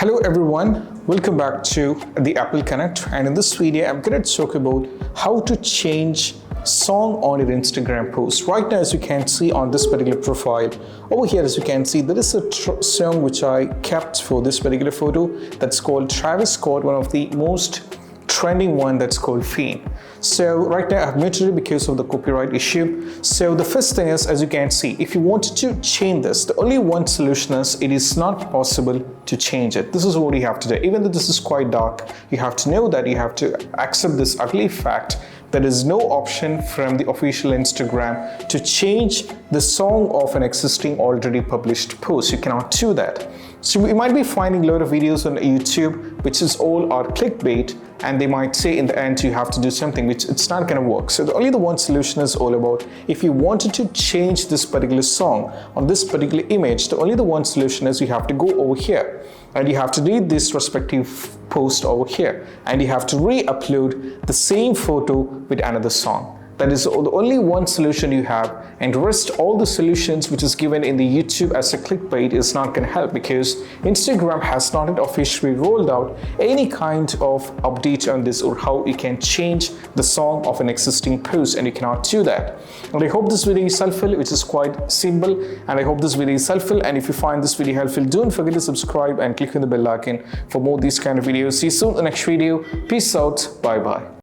Hello everyone, welcome back to the Apple Connect, and in this video I'm going to talk about how to change song on your Instagram post. Right now, as you can see on this particular profile, over here as you can see, there is a song which I kept for this particular photo that's called Travis Scott, one of the most trending one that's called Fiend. So right now I've muted it because of the copyright issue. So the first thing is, as you can see, if you wanted to change this, the only one solution is it is not possible to change it. This is what you have to do. Even though this is quite dark, you have to know that you have to accept this ugly fact. There is no option from the official Instagram to change the song of an existing already published post. You cannot do that. So you might be finding a lot of videos on YouTube which is all are clickbait, and they might say in the end you have to do something which it's not going to work. So the one solution is all about, if you wanted to change this particular song on this particular image, the one solution is you have to go over here and you have to read this respective post over here and you have to re-upload the same photo with another song. That is the only one solution you have, and rest all the solutions which is given in the YouTube as a clickbait is not going to help, because Instagram has not yet officially rolled out any kind of update on this or how you can change the song of an existing post, and you cannot do that. And I hope this video is helpful, which is quite simple, and I hope this video is helpful. And if you find this video helpful, don't forget to subscribe and click on the bell icon for more these kind of videos. See you soon in the next video. Peace out. Bye bye.